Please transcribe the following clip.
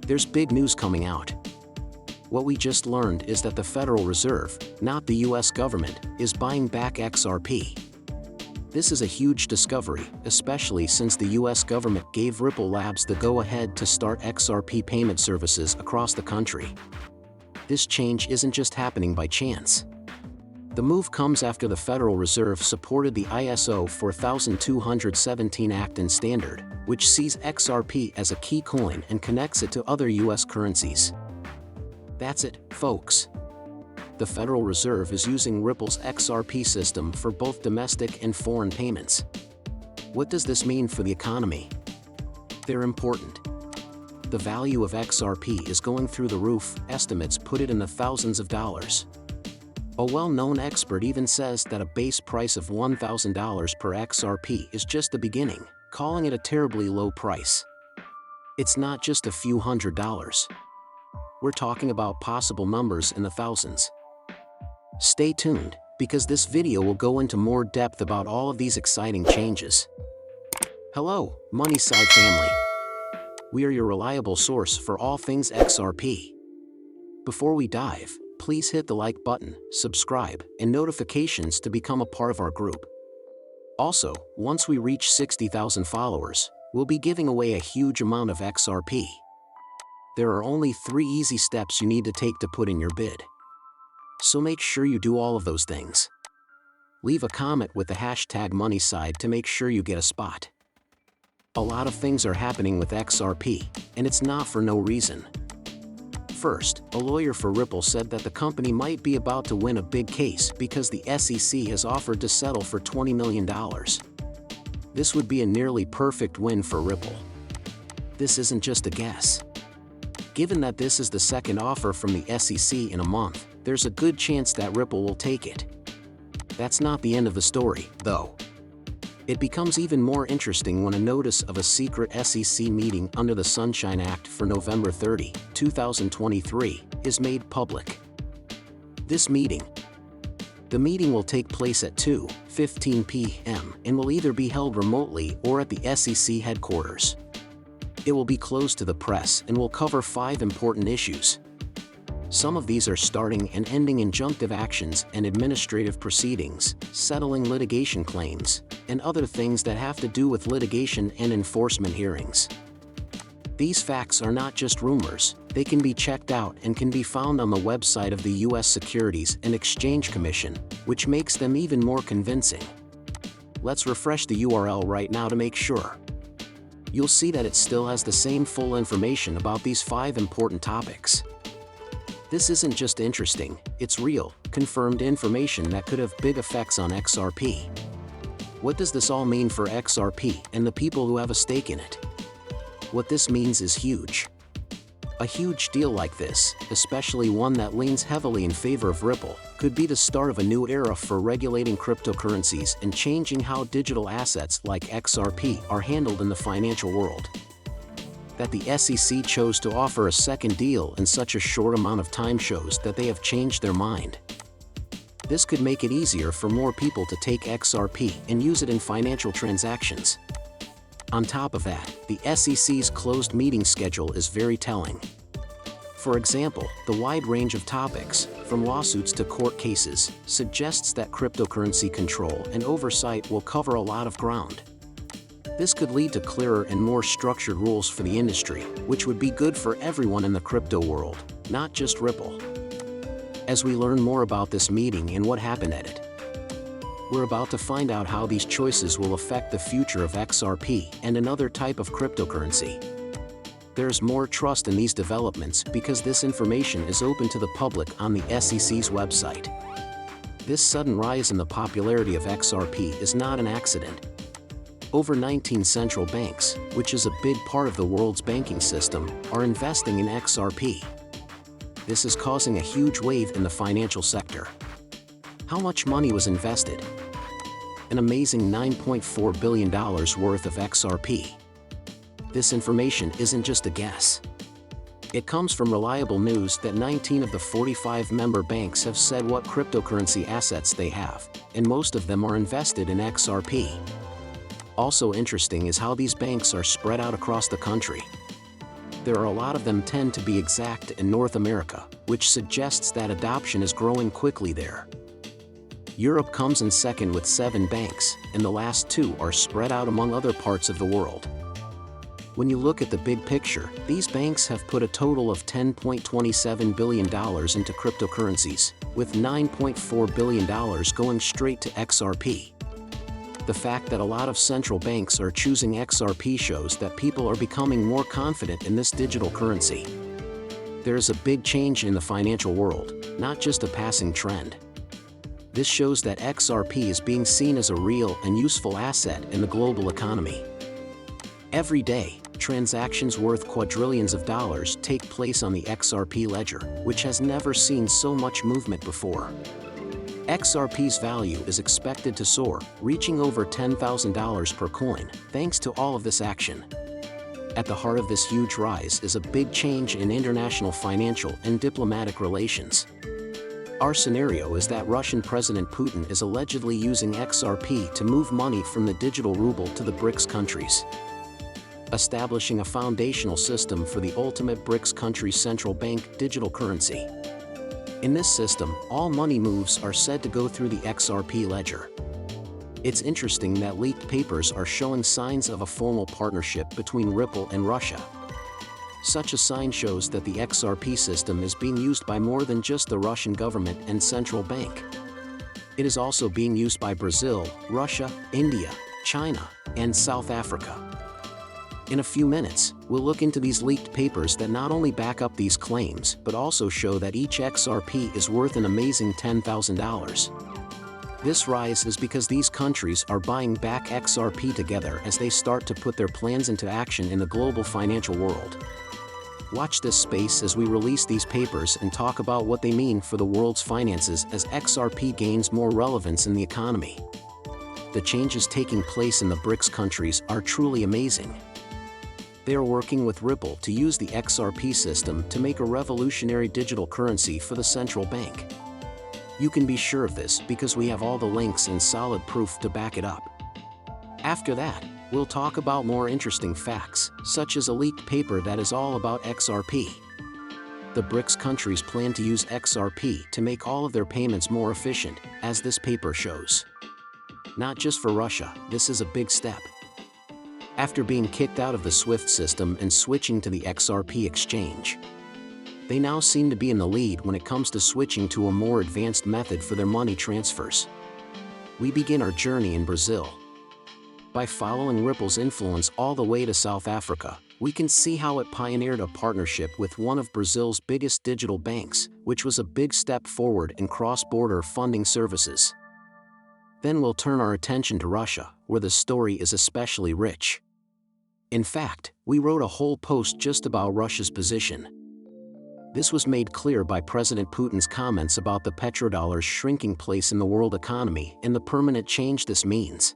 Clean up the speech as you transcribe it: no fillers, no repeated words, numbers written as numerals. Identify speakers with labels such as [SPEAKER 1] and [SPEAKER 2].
[SPEAKER 1] There's big news coming out. What we just learned is that the Federal Reserve, not the US government, is buying back XRP. This is a huge discovery, especially since the US government gave Ripple Labs the go-ahead to start XRP payment services across the country. This change isn't just happening by chance. The move comes after the Federal Reserve supported the ISO 4217 Act and Standard, which sees XRP as a key coin and connects it to other US currencies. That's it, folks. The Federal Reserve is using Ripple's XRP system for both domestic and foreign payments. What does this mean for the economy? They're important. The value of XRP is going through the roof, estimates put it in the thousands of dollars. A well-known expert even says that a base price of $1,000 per XRP is just the beginning, calling it a terribly low price. It's not just a few $100s. We're talking about possible numbers in the thousands. Stay tuned, because this video will go into more depth about all of these exciting changes. Hello, Moneyside family. We are your reliable source for all things XRP. Before we dive, please hit the like button, subscribe, and notifications to become a part of our group. Also, once we reach 60,000 followers, we'll be giving away a huge amount of XRP. There are only 3 easy steps you need to take to put in your bid. So make sure you do all of those things. Leave a comment with the hashtag Moneyside to make sure you get a spot. A lot of things are happening with XRP, and it's not for no reason. First, a lawyer for Ripple said that the company might be about to win a big case because the SEC has offered to settle for $20 million. This would be a nearly perfect win for Ripple. This isn't just a guess. Given that this is the second offer from the SEC in a month, there's a good chance that Ripple will take it. That's not the end of the story, though. It becomes even more interesting when a notice of a secret SEC meeting under the Sunshine Act for November 30, 2023, is made public. The meeting will take place at 2:15 p.m. and will either be held remotely or at the SEC headquarters. It will be closed to the press and will cover 5 important issues. Some of these are starting and ending injunctive actions and administrative proceedings, settling litigation claims, and other things that have to do with litigation and enforcement hearings. These facts are not just rumors, they can be checked out and can be found on the website of the US Securities and Exchange Commission, which makes them even more convincing. Let's refresh the URL right now to make sure. You'll see that it still has the same full information about these 5 important topics. This isn't just interesting, it's real, confirmed information that could have big effects on XRP. What does this all mean for XRP and the people who have a stake in it? What this means is huge. A huge deal like this, especially one that leans heavily in favor of Ripple, could be the start of a new era for regulating cryptocurrencies and changing how digital assets like XRP are handled in the financial world. That the SEC chose to offer a second deal in such a short amount of time shows that they have changed their mind. This could make it easier for more people to take XRP and use it in financial transactions. On top of that, the SEC's closed meeting schedule is very telling. For example, the wide range of topics, from lawsuits to court cases, suggests that cryptocurrency control and oversight will cover a lot of ground. This could lead to clearer and more structured rules for the industry, which would be good for everyone in the crypto world, not just Ripple. As we learn more about this meeting and what happened at it, we're about to find out how these choices will affect the future of XRP and another type of cryptocurrency. There's more trust in these developments because this information is open to the public on the SEC's website. This sudden rise in the popularity of XRP is not an accident. Over 19 central banks, which is a big part of the world's banking system, are investing in XRP. This is causing a huge wave in the financial sector. How much money was invested? An amazing $9.4 billion worth of XRP. This information isn't just a guess. It comes from reliable news that 19 of the 45 member banks have said what cryptocurrency assets they have, and most of them are invested in XRP. Also interesting is how these banks are spread out across the country. there are a lot of them tend to be exact in North America, which suggests that adoption is growing quickly there. Europe comes in second with 7 banks, and the last 2 are spread out among other parts of the world. When you look at the big picture, these banks have put a total of $10.27 billion into cryptocurrencies, with $9.4 billion going straight to XRP. The fact that a lot of central banks are choosing XRP shows that people are becoming more confident in this digital currency. There is a big change in the financial world, not just a passing trend. This shows that XRP is being seen as a real and useful asset in the global economy. Every day, transactions worth quadrillions of dollars take place on the XRP ledger, which has never seen so much movement before. XRP's value is expected to soar, reaching over $10,000 per coin, thanks to all of this action. At the heart of this huge rise is a big change in international financial and diplomatic relations. Our scenario is that Russian President Putin is allegedly using XRP to move money from the digital ruble to the BRICS countries, establishing a foundational system for the ultimate BRICS country's central bank digital currency. In this system, all money moves are said to go through the XRP ledger. It's interesting that leaked papers are showing signs of a formal partnership between Ripple and Russia. Such a sign shows that the XRP system is being used by more than just the Russian government and central bank. It is also being used by Brazil, Russia, India, China, and South Africa. In a few minutes, we'll look into these leaked papers that not only back up these claims, but also show that each XRP is worth an amazing $10,000. This rise is because these countries are buying back XRP together as they start to put their plans into action in the global financial world. Watch this space as we release these papers and talk about what they mean for the world's finances as XRP gains more relevance in the economy. The changes taking place in the BRICS countries are truly amazing. They are working with Ripple to use the XRP system to make a revolutionary digital currency for the central bank. You can be sure of this because we have all the links and solid proof to back it up. After that, we'll talk about more interesting facts, such as a leaked paper that is all about XRP. The BRICS countries plan to use XRP to make all of their payments more efficient, as this paper shows. Not just for Russia, this is a big step. After being kicked out of the SWIFT system and switching to the XRP exchange, they now seem to be in the lead when it comes to switching to a more advanced method for their money transfers. We begin our journey in Brazil. By following Ripple's influence all the way to South Africa, we can see how it pioneered a partnership with one of Brazil's biggest digital banks, which was a big step forward in cross-border funding services. Then we'll turn our attention to Russia, where the story is especially rich. In fact, we wrote a whole post just about Russia's position. This was made clear by President Putin's comments about the petrodollar's shrinking place in the world economy and the permanent change this means.